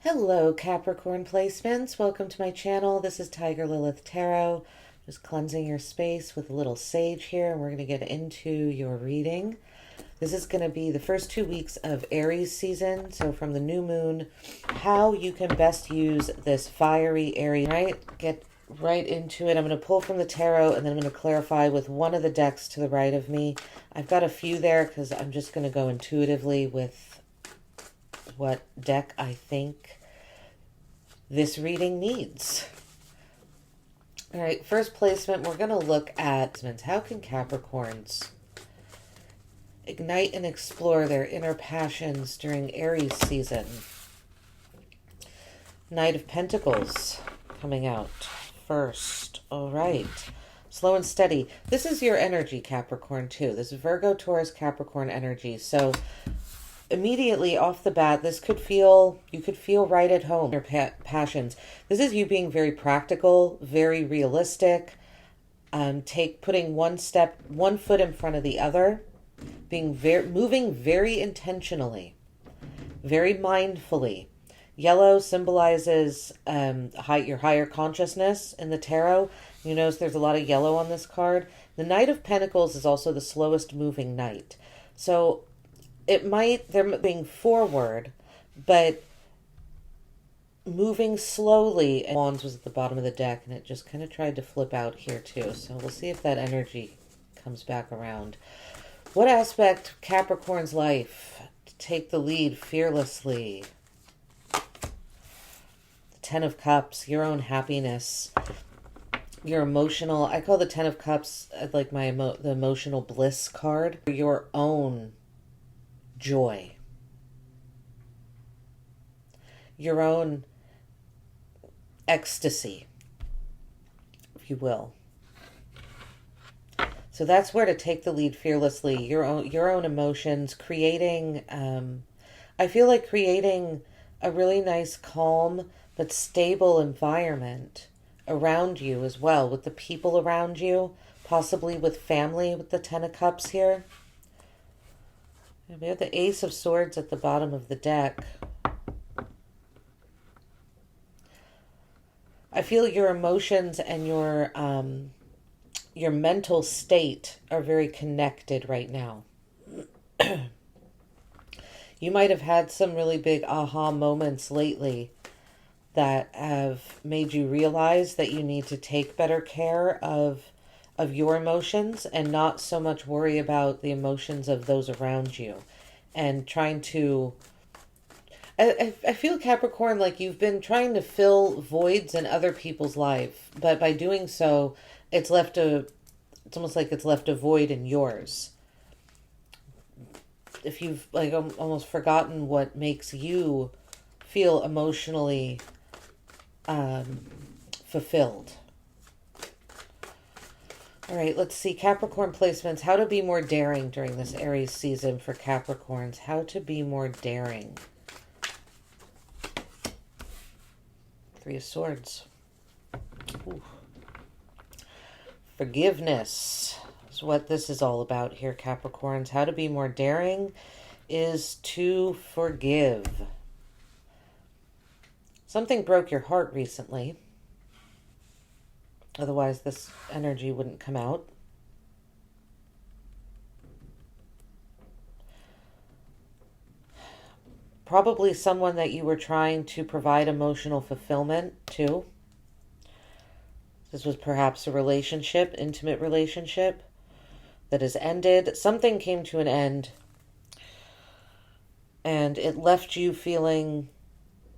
Hello, Capricorn placements. Welcome to my channel. This is Tiger Lilith Tarot. Just cleansing your space with a little sage here, and we're going to get into your reading. This is going to be the first 2 weeks of Aries season. So from the new moon, how you can best use this fiery Aries, right? Get right into it. I'm going to pull from the tarot, and then I'm going to clarify with one of the decks to the right of me. I've got a few there because I'm just going to go intuitively with what deck I think this reading needs. All right, first placement, we're going to look at how can Capricorns ignite and explore their inner passions during Aries season. Knight of Pentacles coming out first. All right. Slow and steady. This is your energy, Capricorn, too. This is Virgo, Taurus, Capricorn energy. So immediately off the bat, you could feel right at home. Your passions. This is you being very practical, very realistic, putting one foot in front of the other, moving very intentionally, very mindfully. Yellow symbolizes your higher consciousness in the tarot. You notice there's a lot of yellow on this card. The Knight of Pentacles is also the slowest moving knight. So they're moving forward, but moving slowly. And Wands was at the bottom of the deck, and it just kind of tried to flip out here too. So we'll see if that energy comes back around. What aspect of Capricorn's life to take the lead fearlessly? The Ten of Cups, your own happiness, your emotional. I call the Ten of Cups like the emotional bliss card. Your own joy, your own ecstasy, if you will. So that's where to take the lead fearlessly. Your own emotions, creating. I feel like creating a really nice, calm but stable environment around you as well, with the people around you, possibly with family. With the Ten of Cups here. We have the Ace of Swords at the bottom of the deck. I feel your emotions and your mental state are very connected right now. You might have had some really big aha moments lately that have made you realize that you need to take better care of your emotions and not so much worry about the emotions of those around you, and trying to I feel, Capricorn, like you've been trying to fill voids in other people's life, but by doing so it's almost like it's left a void in yours. If you've like almost forgotten what makes you feel emotionally fulfilled. All right, let's see. Capricorn placements. How to be more daring during this Aries season for Capricorns. How to be more daring. Three of Swords. Ooh. Forgiveness is what this is all about here, Capricorns. How to be more daring is to forgive. Something broke your heart recently. Otherwise, this energy wouldn't come out. Probably someone that you were trying to provide emotional fulfillment to. This was perhaps a relationship, intimate relationship, that has ended. Something came to an end, and it left you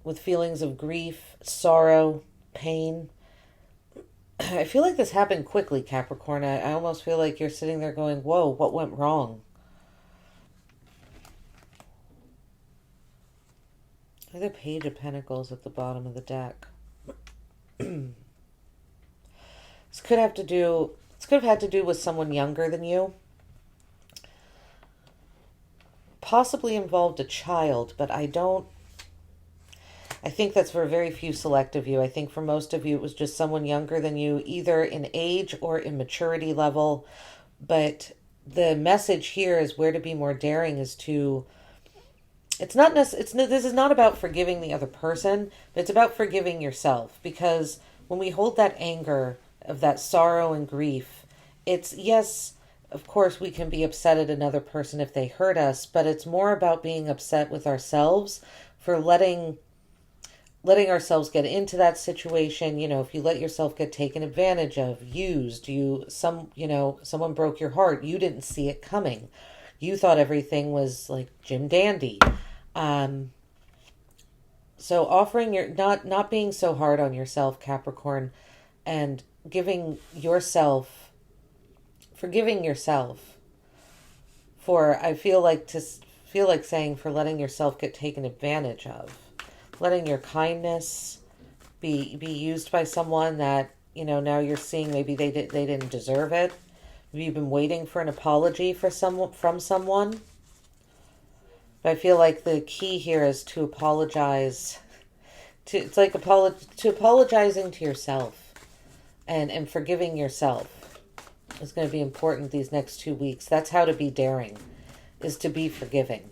with feelings of grief, sorrow, pain. I feel like this happened quickly, Capricorn. I almost feel like you're sitting there going, whoa, what went wrong? The Page of Pentacles at the bottom of the deck. This could have had to do with someone younger than you. Possibly involved a child, but I think that's for very few select of you. I think for most of you, it was just someone younger than you, either in age or in maturity level. But the message here is where to be more daring is to it's not this is not about forgiving the other person, but it's about forgiving yourself. Because when we hold that anger of that sorrow and grief, it's, yes, of course we can be upset at another person if they hurt us, but it's more about being upset with ourselves for letting ourselves get into that situation. If you let yourself get taken advantage of, used, someone broke your heart, you didn't see it coming. You thought everything was like Jim Dandy. So offering not being so hard on yourself, Capricorn, and forgiving yourself for, I feel like saying, for letting yourself get taken advantage of, letting your kindness be used by someone that, now you're seeing maybe they didn't deserve it. Maybe you've been waiting for an apology from someone. But I feel like the key here is to apologize. It's like apologizing to yourself and forgiving yourself is going to be important these next 2 weeks. That's how to be daring, is to be forgiving.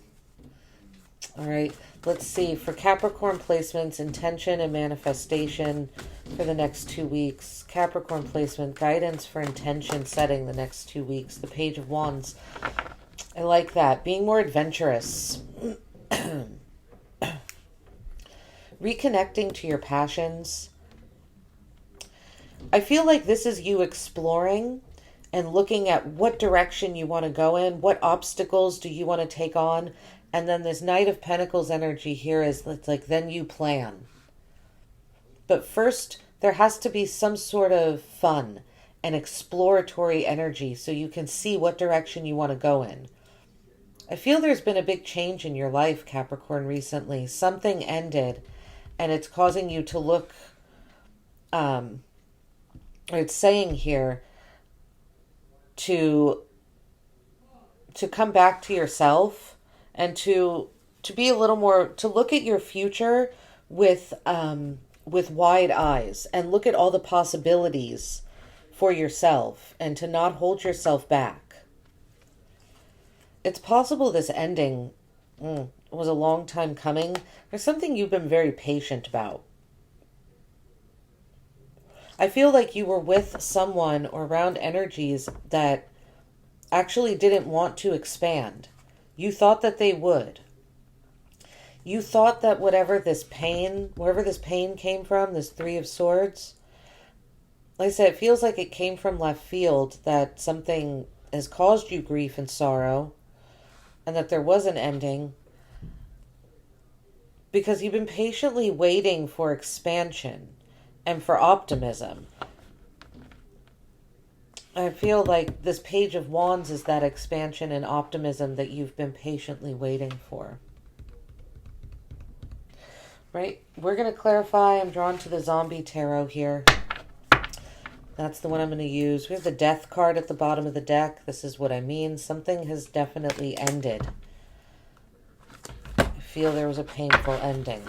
All right, let's see. For Capricorn placements, intention and manifestation for the next 2 weeks. Capricorn placement, guidance for intention setting the next 2 weeks. The Page of Wands. I like that. Being more adventurous. Reconnecting to your passions. I feel like this is you exploring and looking at what direction you want to go in. What obstacles do you want to take on? And then this Knight of Pentacles energy here is, it's like, then you plan. But first, there has to be some sort of fun and exploratory energy so you can see what direction you want to go in. I feel there's been a big change in your life, Capricorn, recently. Something ended, and it's causing you to look, it's saying here, to come back to yourself and to be a little more, to look at your future with wide eyes and look at all the possibilities for yourself and to not hold yourself back. It's possible this ending was a long time coming. There's something you've been very patient about. I feel like you were with someone or around energies that actually didn't want to expand. You thought that they would. You thought that wherever this pain came from, this Three of Swords, like I said, it feels like it came from left field, that something has caused you grief and sorrow, and that there was an ending, because you've been patiently waiting for expansion and for optimism. I feel like this Page of Wands is that expansion and optimism that you've been patiently waiting for. Right? We're going to clarify. I'm drawn to the Zombie Tarot here. That's the one I'm going to use. We have the Death card at the bottom of the deck. This is what I mean. Something has definitely ended. I feel there was a painful ending.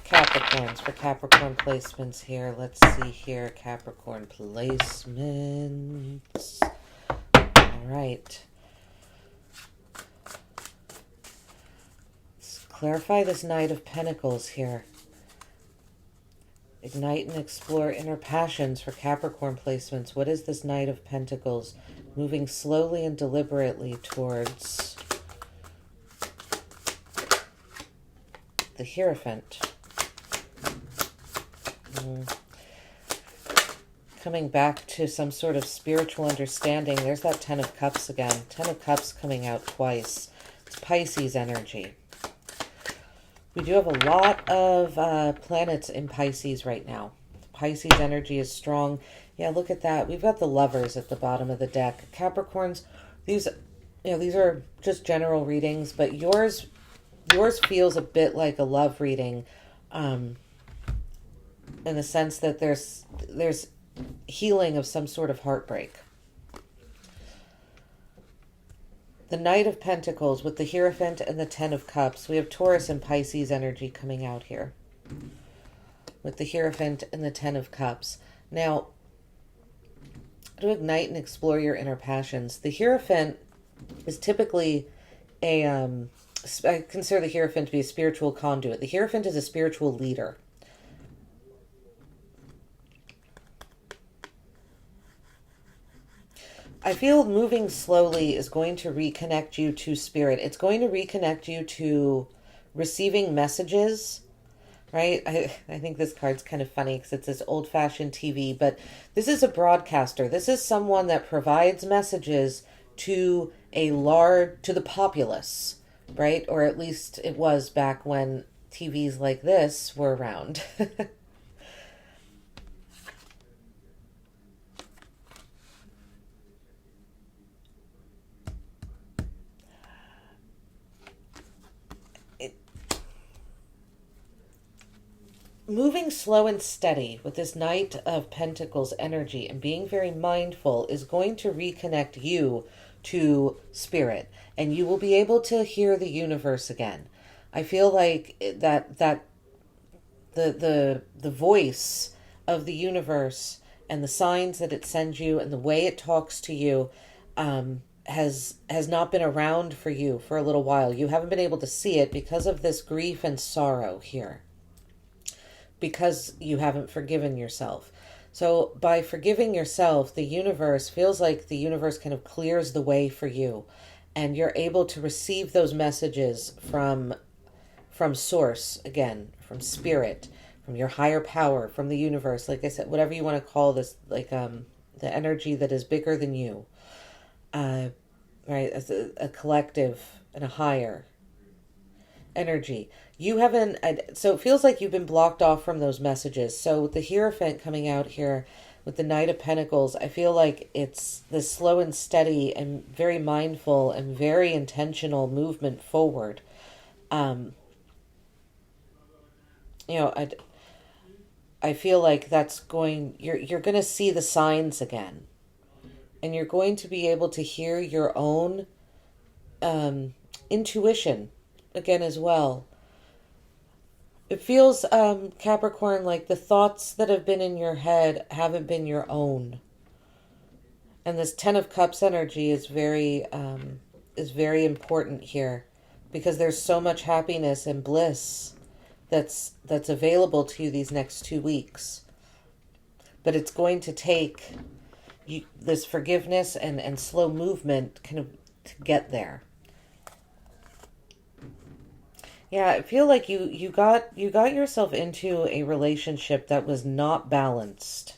Capricorns, for Capricorn placements here. Let's see here, Capricorn placements. All right. Let's clarify this Knight of Pentacles here. Ignite and explore inner passions for Capricorn placements. What is this Knight of Pentacles? Moving slowly and deliberately towards the Hierophant. Coming back to some sort of spiritual understanding. There's that Ten of Cups again. Ten of Cups coming out twice. It's Pisces energy. We do have a lot of planets in Pisces right now. Pisces energy is strong. Yeah, look at that. We've got the Lovers at the bottom of the deck. Capricorns, these are just general readings, but yours feels a bit like a love reading. In the sense that there's healing of some sort of heartbreak. The Knight of Pentacles with the Hierophant and the Ten of Cups. We have Taurus and Pisces energy coming out here. with the Hierophant and the Ten of Cups. Now, to ignite and explore your inner passions, the Hierophant is typically I consider the Hierophant to be a spiritual conduit. The Hierophant is a spiritual leader. I feel moving slowly is going to reconnect you to spirit. It's going to reconnect you to receiving messages, right? I think this card's kind of funny because it's this old-fashioned TV, but this is a broadcaster. This is someone that provides messages to to the populace, right? Or at least it was back when TVs like this were around. Moving slow and steady with this Knight of Pentacles energy and being very mindful is going to reconnect you to spirit, and you will be able to hear the universe again. I feel like that the voice of the universe and the signs that it sends you and the way it talks to you has not been around for you for a little while. You haven't been able to see it because of this grief and sorrow here, because you haven't forgiven yourself. So by forgiving yourself, the universe feels like the universe kind of clears the way for you, and you're able to receive those messages from source, again, from spirit, from your higher power, from the universe, like I said, whatever you want to call this, like the energy that is bigger than you, right, as a collective and a higher energy. You haven't, so it feels like you've been blocked off from those messages. So with the Hierophant coming out here with the Knight of Pentacles, I feel like it's the slow and steady and very mindful and very intentional movement forward. I feel like that's you're going to see the signs again, and you're going to be able to hear your own intuition again as well. It feels, Capricorn, like the thoughts that have been in your head haven't been your own. And this Ten of Cups energy is very important here, because there's so much happiness and bliss that's available to you these next 2 weeks. But it's going to take this forgiveness and slow movement kind of to get there. Yeah, I feel like you got yourself into a relationship that was not balanced.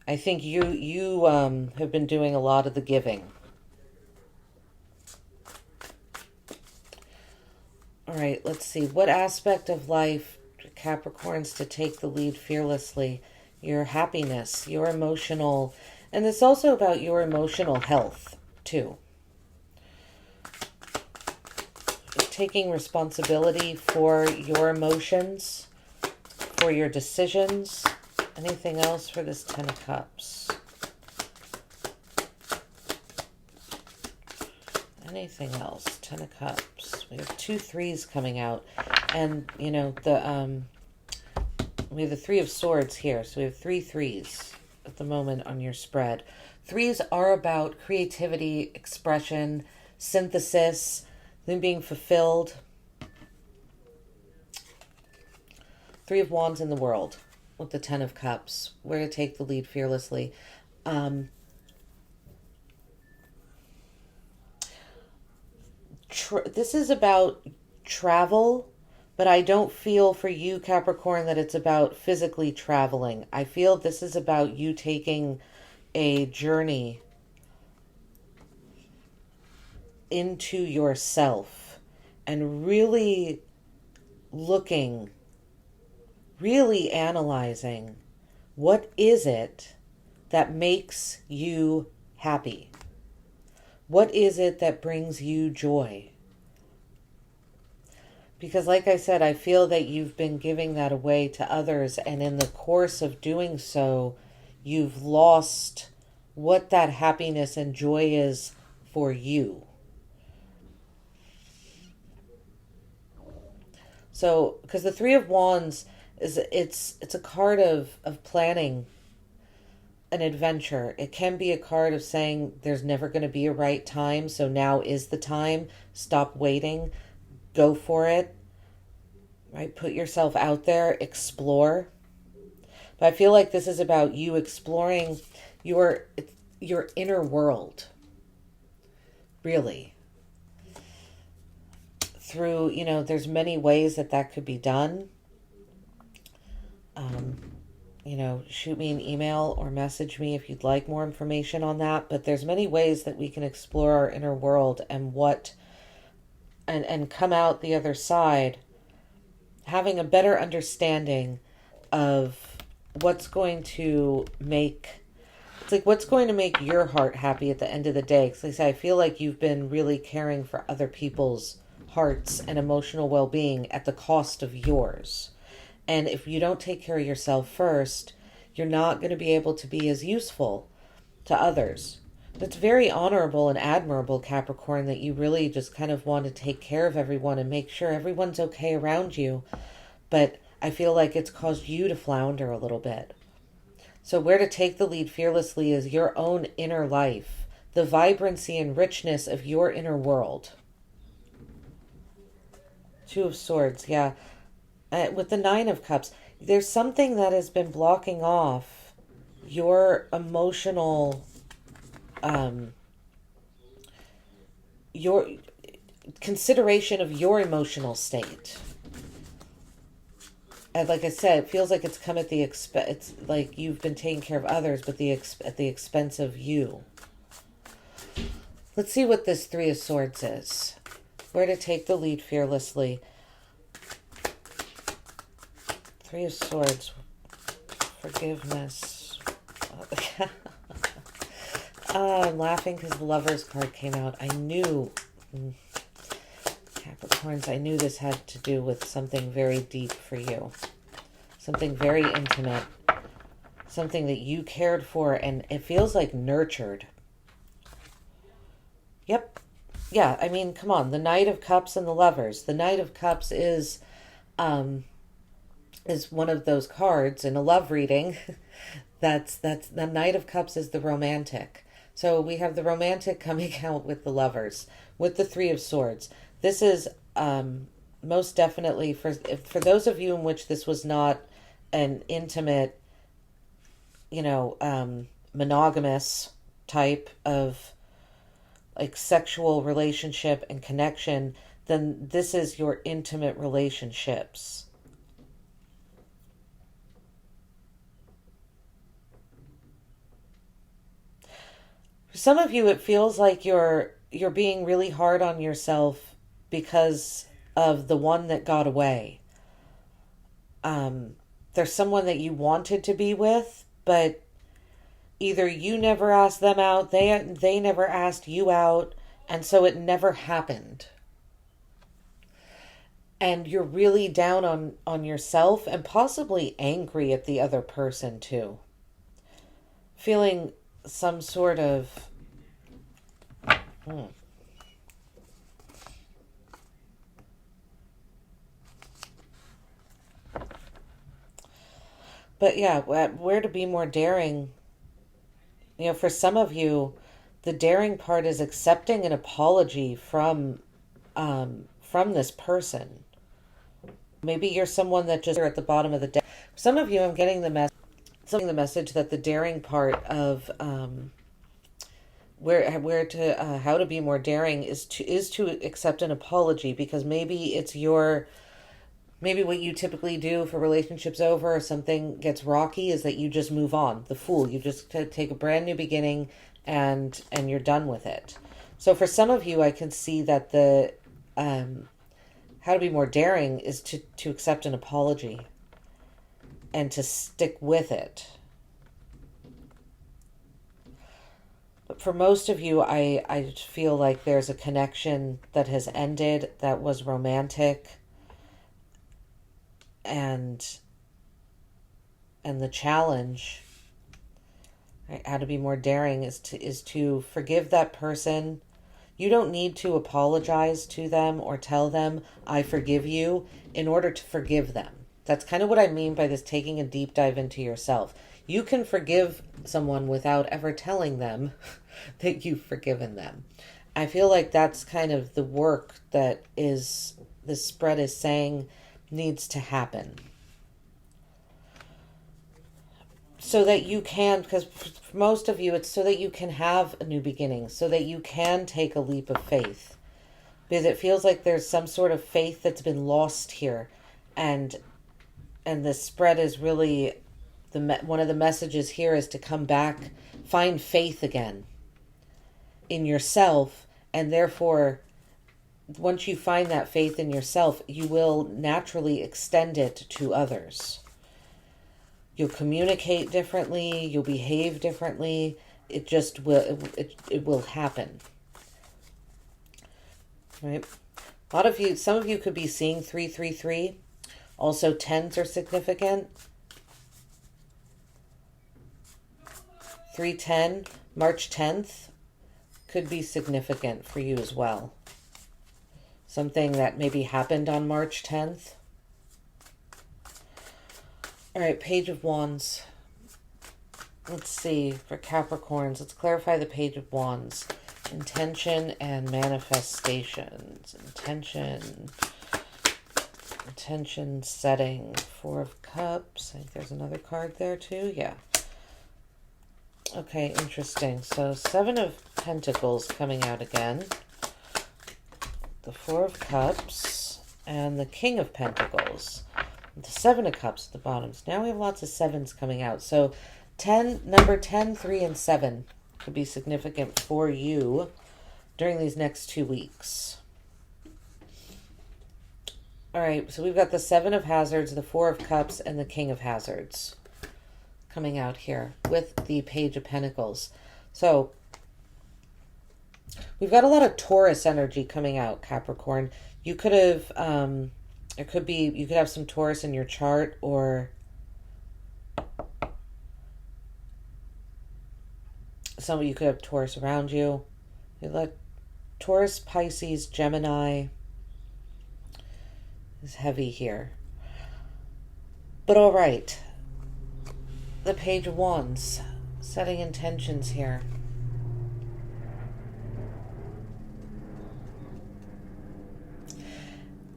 I think you have been doing a lot of the giving. All right, let's see. What aspect of life, Capricorns, to take the lead fearlessly? Your happiness, your emotional, and it's also about your emotional health too. Taking responsibility for your emotions, for your decisions. Anything else for this Ten of Cups? Anything else? Ten of Cups. We have 2 threes coming out, and we have the Three of Swords here, so we have 3 threes at the moment on your spread. Threes are about creativity, expression, synthesis, them being fulfilled. 3 of Wands in the World with the Ten of Cups. Where to take the lead fearlessly. This is about travel, but I don't feel for you, Capricorn, that it's about physically traveling. I feel this is about you taking a journey into yourself and really looking, really analyzing, what is it that makes you happy? What is it that brings you joy? Because like I said, I feel that you've been giving that away to others, and in the course of doing so, you've lost what that happiness and joy is for you. So, because the Three of Wands is, it's a card of planning an adventure. It can be a card of saying there's never going to be a right time, so now is the time. Stop waiting. Go for it. Right? Put yourself out there. Explore. But I feel like this is about you exploring your inner world. Really. Through, there's many ways that could be done. Shoot me an email or message me if you'd like more information on that. But there's many ways that we can explore our inner world and and come out the other side having a better understanding of what's going to make your heart happy at the end of the day. Because like I say, I feel like you've been really caring for other people's hearts and emotional well-being at the cost of yours. And if you don't take care of yourself first, you're not going to be able to be as useful to others. It's very honorable and admirable, Capricorn, that you really just kind of want to take care of everyone and make sure everyone's okay around you. But I feel like it's caused you to flounder a little bit. So where to take the lead fearlessly is your own inner life, the vibrancy and richness of your inner world. Two of Swords, yeah. With the Nine of Cups, there's something that has been blocking off your emotional, your consideration of your emotional state. And like I said, it feels like it's come at the expense. It's like you've been taking care of others, but at the expense of you. Let's see what this Three of Swords is. Where to take the lead fearlessly. Three of Swords. Forgiveness. I'm laughing because the Lover's card came out. I knew, Capricorns, I knew this had to do with something very deep for you. Something very intimate. Something that you cared for, and it feels like nurtured. Yep. Yeah, I mean, come on. The Knight of Cups and the Lovers. The Knight of Cups is one of those cards in a love reading. that's the Knight of Cups is the romantic. So we have the romantic coming out with the Lovers, with the Three of Swords. This is most definitely for those of you in which this was not an intimate, monogamous type of like sexual relationship and connection, then this is your intimate relationships. For some of you, it feels like you're being really hard on yourself because of the one that got away. There's someone that you wanted to be with, but either you never asked them out, they never asked you out, and so it never happened. And you're really down on yourself and possibly angry at the other person too. Feeling some sort of But yeah, where to be more daring. For some of you, the daring part is accepting an apology from this person. Maybe you're someone that just at the bottom of the deck. For some of you, I'm getting the message that the daring part of how to be more daring is to accept an apology, because maybe maybe what you typically do if a relationship's over or something gets rocky is that you just move on. The Fool. You just take a brand new beginning and you're done with it. So for some of you, I can see that the how to be more daring is to accept an apology and to stick with it. But for most of you, I feel like there's a connection that has ended that was romantic. And the challenge, right, how to be more daring is to forgive that person, You don't need to apologize to them or tell them, I forgive you, in order to forgive them. That's kind of what I mean by this taking a deep dive into yourself. You can forgive someone without ever telling them that you've forgiven them. I feel like that's kind of the work that this spread is saying needs to happen. So that you can, because for most of you, it's so that you can have a new beginning, so that you can take a leap of faith. Because it feels like there's some sort of faith that's been lost here. And this spread is really, one of the messages here is to come back, find faith again in yourself. And therefore, once you find that faith in yourself, you will naturally extend it to others. You'll communicate differently. You'll behave differently. It just will. It will happen. Right? A lot of you, some of you could be seeing 333. Also, 10s are significant. 310, March 10th, could be significant for you as well. Something that maybe happened on March 10th. All right, Page of Wands. Let's see, for Capricorns, let's clarify the Page of Wands. Intention and manifestations. Intention setting. Four of Cups. I think there's another card there too. Yeah. Okay, interesting. So 7 of Pentacles coming out again. The Four of Cups and the King of Pentacles. The 7 of Cups at the bottoms. Now we have lots of 7s coming out. So number 10, 3, and 7 could be significant for you during these next 2 weeks. All right, so we've got the 7 of Hazards, the 4 of Cups, and the King of Hazards coming out here with the Page of Pentacles. So we've got a lot of Taurus energy coming out, Capricorn. You could have... you could have some Taurus in your chart, or some of you could have Taurus around you. You let Taurus, Pisces, Gemini is heavy here. But all right. The Page of Wands, setting intentions here.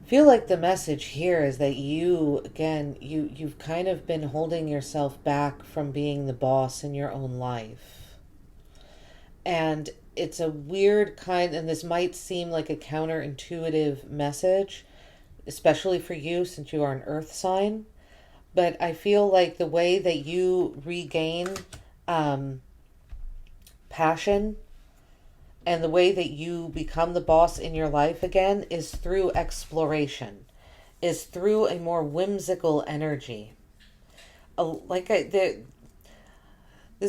Feel like the message here is that you, again, you've kind of been holding yourself back from being the boss in your own life. And it's a weird kind, and this might seem like a counterintuitive message, especially for you since you are an earth sign. But I feel like the way that you regain passion and the way that you become the boss in your life again is through exploration, is through a more whimsical energy. This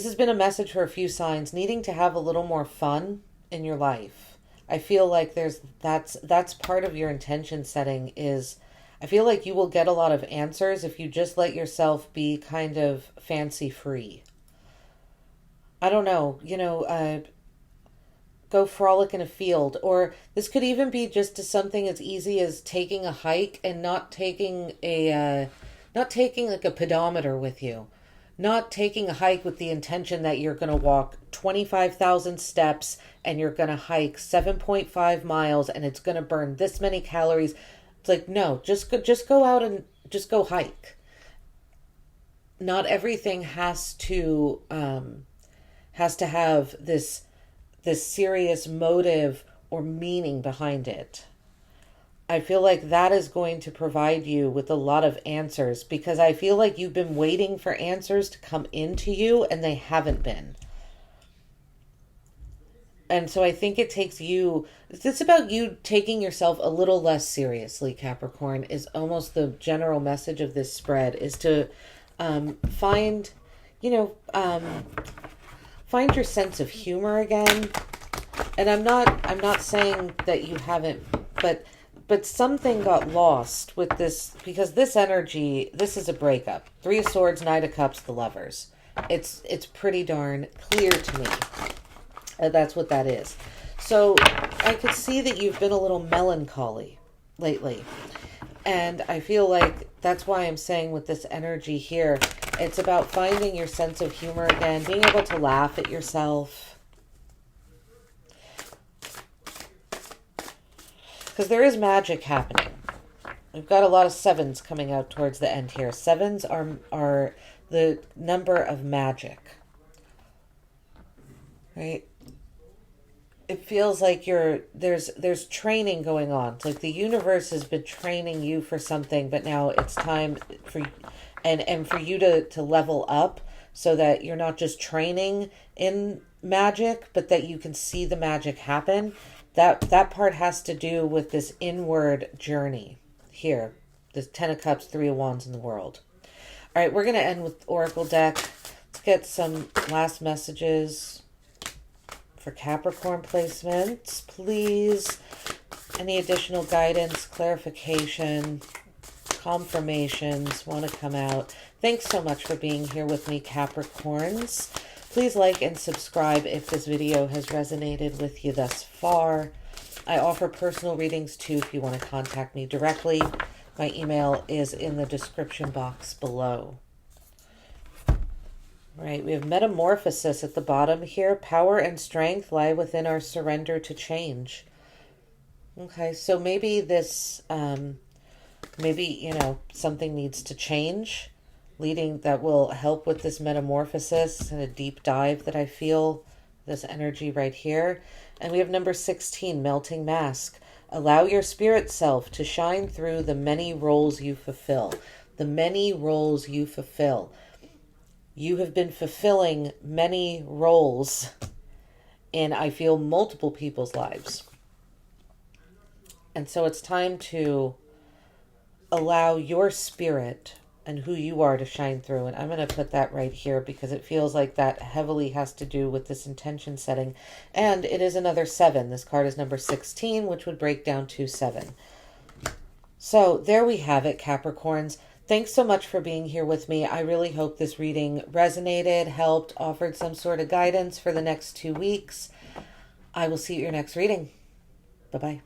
has been a message for a few signs, needing to have a little more fun in your life. I feel like that's part of your intention setting is, I feel like you will get a lot of answers if you just let yourself be kind of fancy free. I don't know, go frolic in a field, or this could even be just to something as easy as taking a hike and not taking like a pedometer with you, not taking a hike with the intention that you're going to walk 25,000 steps and you're going to hike 7.5 miles and it's going to burn this many calories. It's like, no, just go out and just go hike. Not everything has to have this serious motive or meaning behind it. I feel like that is going to provide you with a lot of answers, because I feel like you've been waiting for answers to come into you and they haven't been. And so I think it takes you, it's about you taking yourself a little less seriously, Capricorn, is almost the general message of this spread, is to find your sense of humor again. And I'm not saying that you haven't, but something got lost with this, because this energy, this is a breakup. 3 of Swords, Knight of Cups, the Lovers. It's pretty darn clear to me. That's what that is. So I could see that you've been a little melancholy lately. And I feel like that's why I'm saying with this energy here, it's about finding your sense of humor again, being able to laugh at yourself. Because there is magic happening. We've got a lot of sevens coming out towards the end here. Sevens are the number of magic. Right? It feels like there's training going on. It's like the universe has been training you for something, but now it's time for and for you to level up so that you're not just training in magic, but that you can see the magic happen. That part has to do with this inward journey here. The 10 of Cups, 3 of Wands in the world. All right, we're going to end with Oracle deck. Let's get some last messages for Capricorn placements, please. Any additional guidance, clarification, confirmations want to come out. Thanks so much for being here with me, Capricorns. Please like and subscribe if this video has resonated with you thus far. I offer personal readings too if you want to contact me directly. My email is in the description box below. Right, we have metamorphosis at the bottom here. Power and strength lie within our surrender to change. Okay, so maybe this, something needs to change, that will help with this metamorphosis and a deep dive that I feel, this energy right here. And we have number 16, melting mask. Allow your spirit self to shine through the many roles you fulfill. The many roles you fulfill. You have been fulfilling many roles in, I feel, multiple people's lives. And so it's time to allow your spirit and who you are to shine through. And I'm going to put that right here because it feels like that heavily has to do with this intention setting. And it is another 7. This card is number 16, which would break down to 7. So there we have it, Capricorns. Thanks so much for being here with me. I really hope this reading resonated, helped, offered some sort of guidance for the next 2 weeks. I will see you at your next reading. Bye-bye.